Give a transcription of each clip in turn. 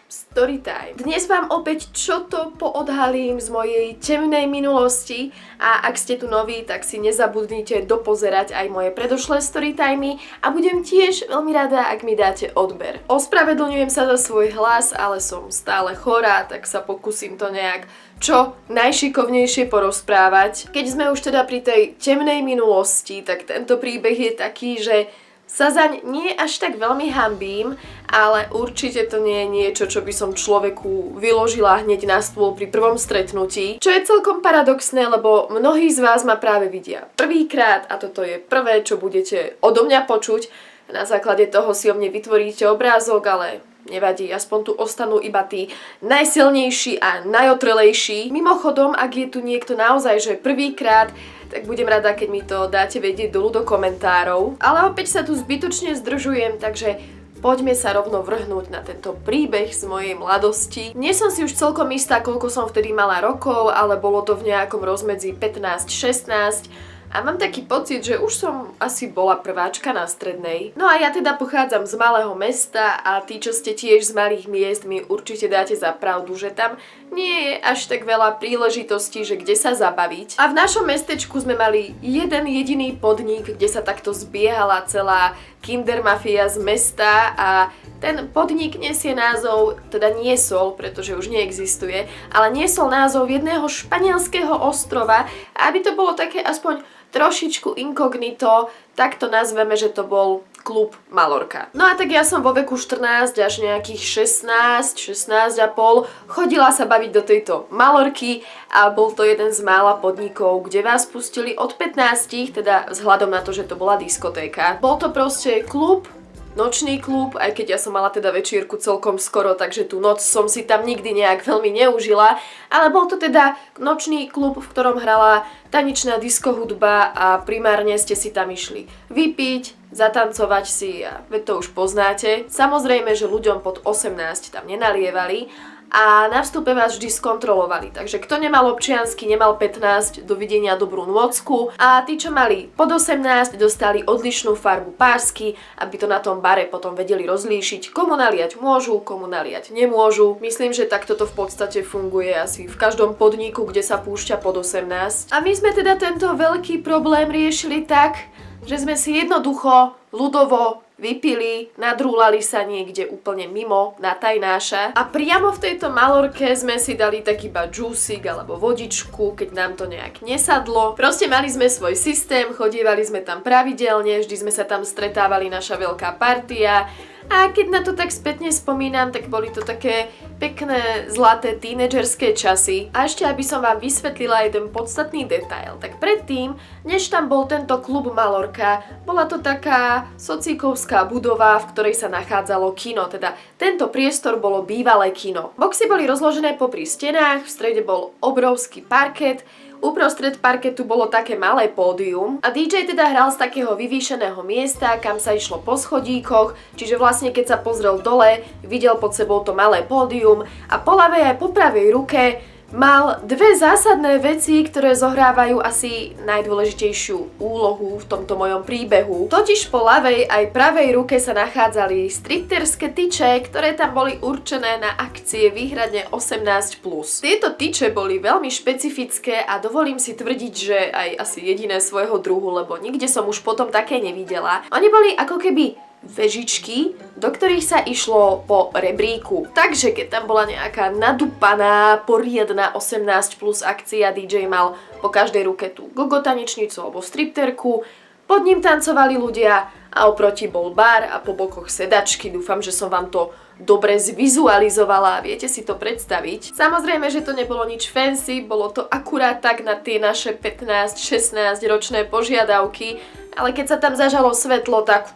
Storytime. Dnes vám opäť čo to poodhalím z mojej temnej minulosti a ak ste tu noví, tak si nezabudnite dopozerať aj moje predošlé storytimey a budem tiež veľmi rada, ak mi dáte odber. Ospravedlňujem sa za svoj hlas, ale som stále chorá, tak sa pokúsim to nejak čo najšikovnejšie porozprávať. Keď sme už teda pri tej temnej minulosti, tak tento príbeh je taký, že sa zaň nie až tak veľmi hanbím, ale určite to nie je niečo, čo by som človeku vyložila hneď na stôl pri prvom stretnutí. Čo je celkom paradoxné, lebo mnohí z vás ma práve vidia prvýkrát a toto je prvé, čo budete odo mňa počuť. Na základe toho si o mne vytvoríte obrázok, ale nevadí, aspoň tu ostanú iba tí najsilnejší a najotrelejší. Mimochodom, ak je tu niekto naozaj, že prvýkrát, tak budem rada, keď mi to dáte vedieť dolu do komentárov. Ale opäť sa tu zbytočne zdržujem, takže poďme sa rovno vrhnúť na tento príbeh z mojej mladosti. Nie som si už celkom istá, koľko som vtedy mala rokov, ale bolo to v nejakom rozmedzi 15-16. A mám taký pocit, že už som asi bola prváčka na strednej. No a ja teda pochádzam z malého mesta a tí, čo ste tiež z malých miest, mi určite dáte za pravdu, že tam nie je až tak veľa príležitostí, že kde sa zabaviť. A v našom mestečku sme mali jeden jediný podnik, kde sa takto zbiehala celá kindermafia z mesta a ten podnik nesie názov, teda niesol, pretože už neexistuje, ale niesol názov jedného španielského ostrova a aby to bolo také aspoň trošičku inkognito, tak to nazveme, že to bol klub Malorka. No a tak ja som vo veku 14 až nejakých 16 a pol chodila sa baviť do tejto Malorky a bol to jeden z mála podnikov, kde vás pustili od 15, teda vzhľadom na to, že to bola diskotéka. Bol to proste klub, nočný klub, aj keď ja som mala teda večierku celkom skoro, takže tú noc som si tam nikdy nejak veľmi neužila, ale bol to teda nočný klub, v ktorom hrala tanečná disco hudba a primárne ste si tam išli vypiť, zatancovať si a veď to už poznáte. Samozrejme, že ľuďom pod 18 tam nenalievali a na vstupe vás vždy skontrolovali. Takže kto nemal občiansky, nemal 15, dovidenia dobrú nôcku a tí, čo mali pod 18, dostali odlišnú farbu pásky, aby to na tom bare potom vedeli rozlíšiť, komu naliať môžu, komu naliať nemôžu. Myslím, že takto to v podstate funguje asi v každom podniku, kde sa púšťa pod 18. A my sme teda tento veľký problém riešili tak, že sme si jednoducho ľudovo vypili, nadrúlali sa niekde úplne mimo na tajnáša a priamo v tejto Malorke sme si dali tak iba džúsik alebo vodičku, keď nám to nejak nesadlo. Proste mali sme svoj systém, chodievali sme tam pravidelne, vždy sme sa tam stretávali, naša veľká partia. A keď na to tak spätne spomínam, tak boli to také pekné, zlaté tínedžerské časy. A ešte aby som vám vysvetlila jeden podstatný detail, tak predtým, než tam bol tento klub Malorka, bola to taká socíkovská budova, v ktorej sa nachádzalo kino, teda tento priestor bolo bývalé kino. Boxy boli rozložené popri stenách, v strede bol obrovský parket, uprostred parketu bolo také malé pódium a DJ teda hral z takého vyvýšeného miesta, kam sa išlo po schodíkoch, čiže vlastne keď sa pozrel dole, videl pod sebou to malé pódium a po ľavej aj po pravej ruke mal dve zásadné veci, ktoré zohrávajú asi najdôležitejšiu úlohu v tomto mojom príbehu. Totiž po ľavej aj pravej ruke sa nachádzali stripterské tyče, ktoré tam boli určené na akcie výhradne 18+. Tieto tyče boli veľmi špecifické a dovolím si tvrdiť, že aj asi jediné svojho druhu, lebo nikde som už potom také nevidela. Oni boli ako keby vežičky, do ktorých sa išlo po rebríku. Takže keď tam bola nejaká nadupaná, poriadna 18+ akcia, DJ mal po každej ruke tú gogo tanečnicu alebo stripterku, pod ním tancovali ľudia a oproti bol bar a po bokoch sedačky. Dúfam, že som vám to dobre zvizualizovala a viete si to predstaviť. Samozrejme, že to nebolo nič fancy, bolo to akurát tak na tie naše 15-16 ročné požiadavky, ale keď sa tam zažalo svetlo, tak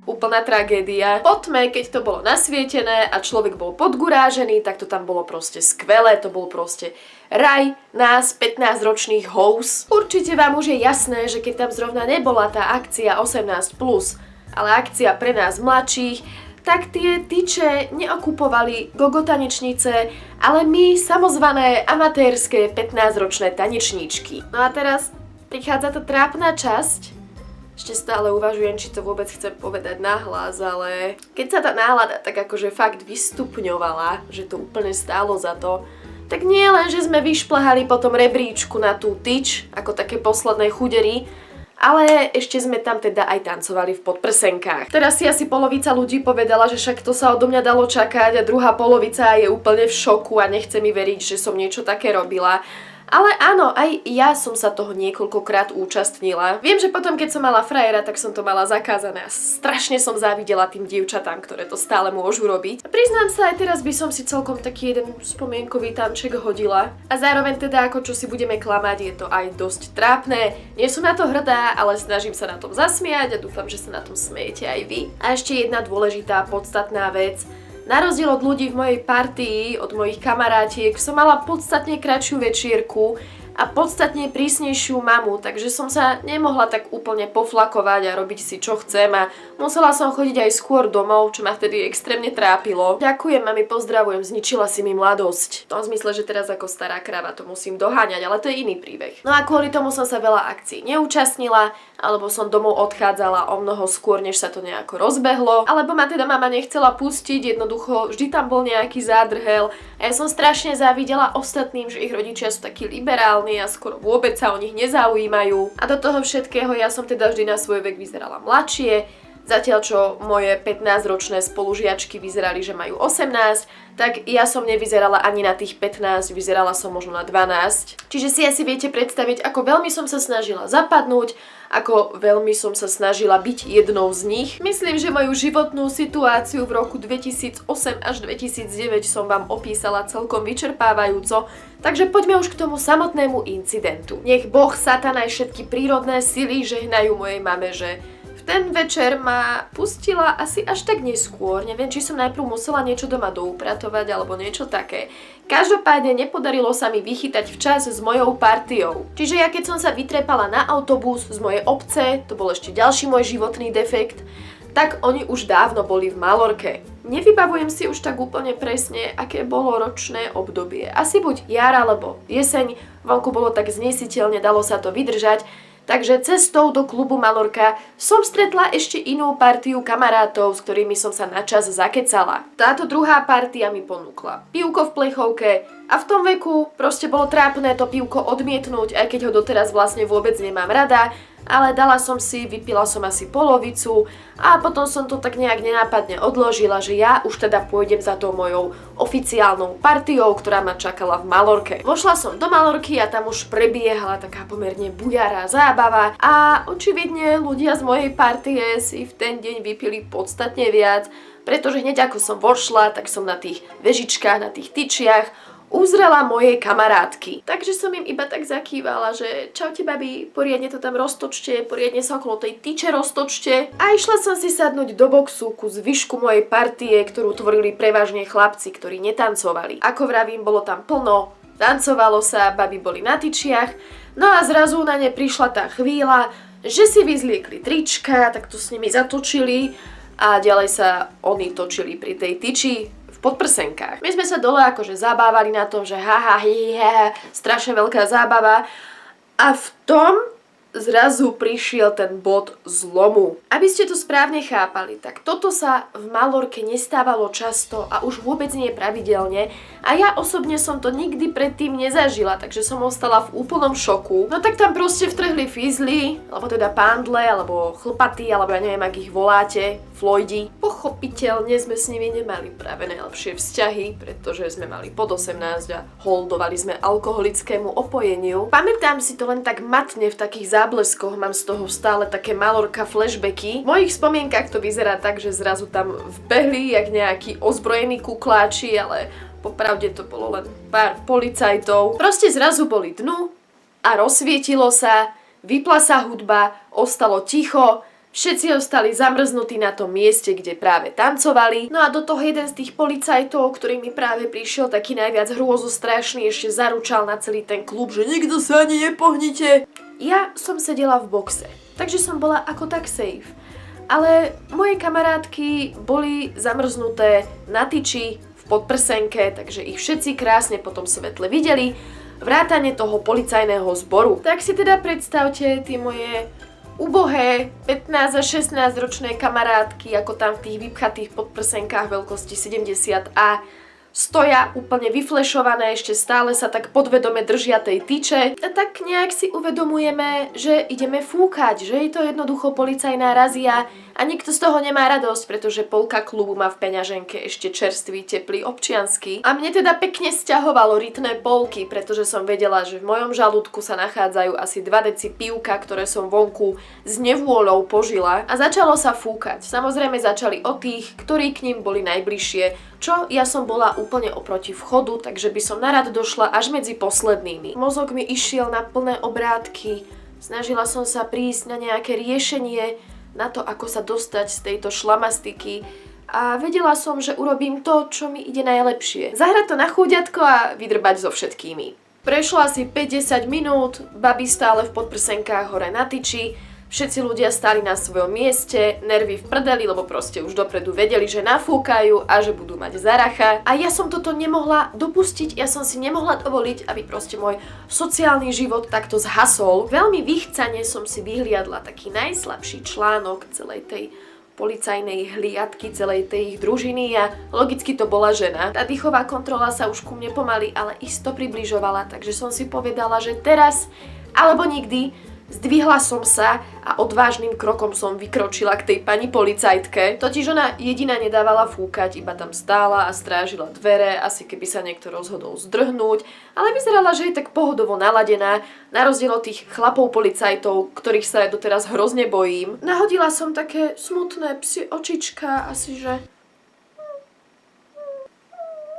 úplná tragédia. Po tme, keď to bolo nasvietené a človek bol podgurážený, tak to tam bolo proste skvelé, to bol proste raj nás 15-ročných house. Určite vám už je jasné, že keď tam zrovna nebola tá akcia 18+, ale akcia pre nás mladších, tak tie tyče neokupovali gogo tanečnice, ale my samozvané amatérske 15-ročné tanečníčky. No a teraz prichádza tá trápna časť, Ešte stále uvažujem, či to vôbec chcem povedať nahlas, ale keď sa tá nálada tak akože fakt vystupňovala, že to úplne stálo za to, tak nie len, že sme vyšplhali po tom rebríčku na tú tyč, ako také posledné chudery, ale ešte sme tam teda aj tancovali v podprsenkách. Teraz si asi polovica ľudí povedala, že však to sa odo mňa dalo čakať a druhá polovica je úplne v šoku a nechce mi veriť, že som niečo také robila. Ale áno, aj ja som sa toho niekoľkokrát účastnila. Viem, že potom, keď som mala frajera, tak som to mala zakázané a strašne som závidela tým dievčatám, ktoré to stále môžu robiť. A priznám sa, aj teraz by som si celkom taký jeden spomienkový tanček hodila. A zároveň teda, ako čo si budeme klamať, je to aj dosť trápne. Nie som na to hrdá, ale snažím sa na tom zasmiať a dúfam, že sa na tom smejete aj vy. A ešte jedna dôležitá, podstatná vec. Na rozdiel od ľudí v mojej partii, od mojich kamarátiek, som mala podstatne kratšiu večierku a podstatne prísnejšiu mamu, takže som sa nemohla tak úplne poflakovať a robiť si čo chcem a musela som chodiť aj skôr domov, čo ma vtedy extrémne trápilo. Ďakujem, mami, pozdravujem, zničila si mi mladosť. V tom zmysle, že teraz ako stará kráva to musím doháňať, ale to je iný príbeh. No a kvôli tomu som sa veľa akcií neúčastnila, alebo som domov odchádzala o mnoho skôr, než sa to nejako rozbehlo, alebo ma teda mama nechcela pustiť, jednoducho vždy tam bol nejaký zádrhel a ja som strašne závidela ostatným, že ich rodičia sú takí liberálni a skoro vôbec sa o nich nezaujímajú. A do toho všetkého ja som teda vždy na svoj vek vyzerala mladšie, zatiaľ čo moje 15-ročné spolužiačky vyzerali, že majú 18, tak ja som nevyzerala ani na tých 15, vyzerala som možno na 12. Čiže si asi viete predstaviť, ako veľmi som sa snažila zapadnúť, ako veľmi som sa snažila byť jednou z nich. Myslím, že moju životnú situáciu v roku 2008 až 2009 som vám opísala celkom vyčerpávajúco, takže poďme už k tomu samotnému incidentu. Nech Boh, Satan aj všetky prírodné sily žehnajú mojej mame, že ten večer ma pustila asi až tak neskôr, neviem, či som najprv musela niečo doma doupratovať alebo niečo také. Každopádne nepodarilo sa mi vychytať včas s mojou partiou. Čiže ja keď som sa vytrepala na autobus z mojej obce, to bol ešte ďalší môj životný defekt, tak oni už dávno boli v Malorke. Nevybavujem si už tak úplne presne, aké bolo ročné obdobie. Asi buď jar alebo jeseň, vonku bolo tak znesiteľne, dalo sa to vydržať. Takže cestou do klubu Malorka som stretla ešte inú partiu kamarátov, s ktorými som sa načas zakecala. Táto druhá partia mi ponúkla pivko v plechovke a v tom veku proste bolo trápne to pivko odmietnúť, aj keď ho doteraz vlastne vôbec nemám rada, ale dala som si, vypila som asi polovicu a potom som to tak nejak nenápadne odložila, že ja už teda pôjdem za tou mojou oficiálnou partiou, ktorá ma čakala v Malorke. Vošla som do Malorky a tam už prebiehala taká pomerne bujará zábava a očividne ľudia z mojej partie si v ten deň vypili podstatne viac, pretože hneď ako som vošla, tak som na tých vežičkách, na tých tyčiach uzrela moje kamarátky. Takže som im iba tak zakývala, že čaute babi, poriadne to tam roztočte, poriadne sa okolo tej tyče roztočte. A išla som si sadnúť do boxu ku zvyšku mojej partie, ktorú tvorili prevažne chlapci, ktorí netancovali. Ako vravím, bolo tam plno, tancovalo sa, babi boli na tyčiach, no a zrazu na ne prišla tá chvíľa, že si vyzliekli trička, tak to s nimi zatočili a ďalej sa oni točili pri tej tyči v podprsenkách. My sme sa dole akože zabávali na tom, že haha, strašne veľká zábava a v tom zrazu prišiel ten bod zlomu. Aby ste to správne chápali, tak toto sa v Malorke nestávalo často a už vôbec nie pravidelne a ja osobne som to nikdy predtým nezažila, takže som ostala v úplnom šoku. No tak tam proste vtrhli fízly, alebo teda pándle, alebo chlpaty, alebo ja neviem, ak ich voláte, Floydi. Pochopiteľne sme s nimi nemali práve najlepšie vzťahy, pretože sme mali pod 18 a holdovali sme alkoholickému opojeniu. Pamätám si to len tak matne v takých zábleskoch, mám z toho stále také Malorka flashbacky. V mojich spomienkach to vyzerá tak, že zrazu tam vbehli jak nejakí ozbrojení kukláči, ale popravde to bolo len pár policajtov. Proste zrazu boli dnu a rozsvietilo sa, vypla sa hudba, ostalo ticho, všetci ostali zamrznutí na tom mieste, kde práve tancovali. No a do toho jeden z tých policajtov, ktorý mi práve prišiel taký najviac hrôzostrašný, ešte zaručal na celý ten klub, že nikto sa ani nepohnite. Ja som sedela v boxe, takže som bola ako tak safe. Ale moje kamarátky boli zamrznuté na tyči v podprsenke, takže ich všetci krásne po tom svetle videli, vrátane toho policajného zboru. Tak si teda predstavte tie moje ubohé 15 a 16 ročné kamarátky, ako tam v tých vypchatých podprsenkách veľkosti 70A, stoja úplne vyflešované, ešte stále sa tak podvedome držia tej tyče. A tak nejak si uvedomujeme, že ideme fúkať, že je to jednoducho policajná razia a nikto z toho nemá radosť, pretože polka klubu má v peňaženke ešte čerstvý, teplý občiansky. A mne teda pekne sťahovalo rytné polky, pretože som vedela, že v mojom žalúdku sa nachádzajú asi 2 deci pivka, ktoré som vonku s nevôľou požila. A začalo sa fúkať. Samozrejme začali od tých, ktorí k ním boli najbližšie, čo ja som bola úplne oproti vchodu, takže by som narad došla až medzi poslednými. Mozog mi išiel na plné obrátky, snažila som sa prísť na nejaké riešenie, na to, ako sa dostať z tejto šlamastiky a vedela som, že urobím to, čo mi ide najlepšie. Zahrať to na chúďatko a vydrbať so všetkými. Prešlo asi 50 minút, babi stále v podprsenkách hore na tyči, všetci ľudia stáli na svojom mieste, nervy v prdeli, lebo proste už dopredu vedeli, že nafúkajú a že budú mať zaracha. A ja som toto nemohla dopustiť, ja som si nemohla dovoliť, aby proste môj sociálny život takto zhasol. Veľmi vychcane som si vyhliadla taký najslabší článok celej tej policajnej hliadky, celej tej ich družiny a logicky to bola žena. Tá dýchová kontrola sa už ku mne pomaly, ale isto približovala, takže som si povedala, že teraz alebo nikdy. Zdvihla som sa a odvážnym krokom som vykročila k tej pani policajtke. Totiž ona jediná nedávala fúkať, iba tam stála a strážila dvere, asi keby sa niekto rozhodol zdrhnúť, ale vyzerala, že je tak pohodovo naladená, na rozdiel od tých chlapov policajtov, ktorých sa ja doteraz hrozne bojím. Nahodila som také smutné psie očička, asi že...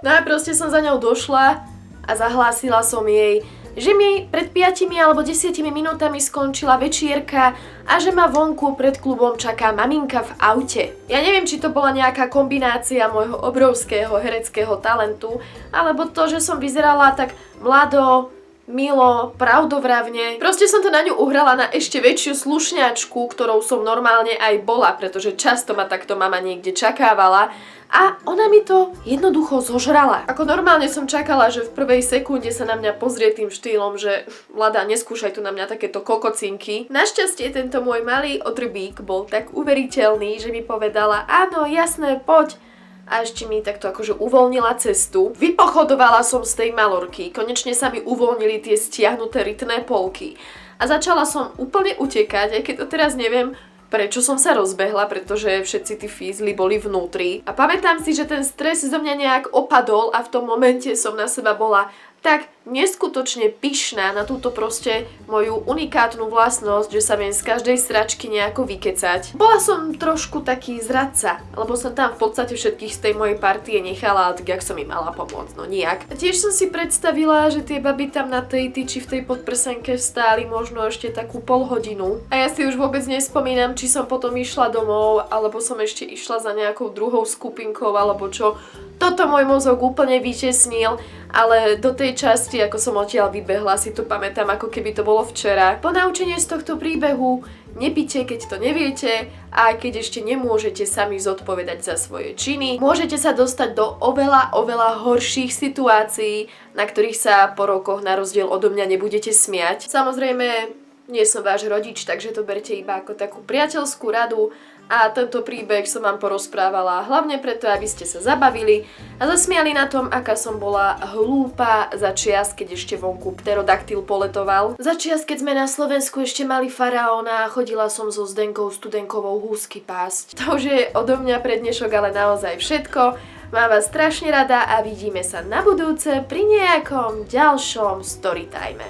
No a proste som za ňou došla a zahlásila som jej, že mi pred 5 alebo 10 minútami skončila večierka a že ma vonku pred klubom čaká maminka v aute. Ja neviem, či to bola nejaká kombinácia môjho obrovského hereckého talentu, alebo to, že som vyzerala tak mlado, milo, pravdovravne. Proste som to na ňu uhrala na ešte väčšiu slušňačku, ktorou som normálne aj bola, pretože často ma takto mama niekde čakávala. A ona mi to jednoducho zožrala. Ako normálne som čakala, že v prvej sekunde sa na mňa pozrie tým štýlom, že mladá, neskúšaj tu na mňa takéto kokocinky. Našťastie tento môj malý otrbík bol tak uveriteľný, že mi povedala, áno, jasné, poď. A ešte mi takto akože uvoľnila cestu. Vypochodovala som z tej malorky, konečne sa mi uvoľnili tie stiahnuté rytné polky. A začala som úplne utekať, aj keď to teraz neviem, prečo som sa rozbehla, pretože všetci tí fízli boli vnútri. A pamätám si, že ten stres zo mňa nejak opadol a v tom momente som na seba bola tak neskutočne pyšná na túto proste moju unikátnu vlastnosť, že sa viem z každej sračky nejako vykecať. Bola som trošku taký zradca, lebo som tam v podstate všetkých z tej mojej partie nechala, tak jak som im mala pomôcť, no nijak. A tiež som si predstavila, že tie baby tam na tej tyči v tej podprsenke stáli možno ešte takú polhodinu. A ja si už vôbec nespomínam, či som potom išla domov, alebo som ešte išla za nejakou druhou skupinkou, alebo čo. Toto môj mozog úplne vytesnil, ale do tej časti, ako som odtiaľ vybehla, si to pamätám, ako keby to bolo včera. Ponaučenie z tohto príbehu: nepite, keď to neviete, a keď ešte nemôžete sami zodpovedať za svoje činy, môžete sa dostať do oveľa horších situácií, na ktorých sa po rokoch na rozdiel odo mňa nebudete smiať. Samozrejme, nie som váš rodič, takže to berte iba ako takú priateľskú radu. A tento príbeh som vám porozprávala hlavne preto, aby ste sa zabavili a zasmiali na tom, aká som bola hlúpa za čias, keď ešte vonku pterodaktyl poletoval. Za čias, keď sme na Slovensku ešte mali faraóna a chodila som so Zdenkou Studenkovou húsky pásť. To už je odo mňa pre dnešok ale naozaj všetko. Mám vás strašne rada a vidíme sa na budúce pri nejakom ďalšom storytime.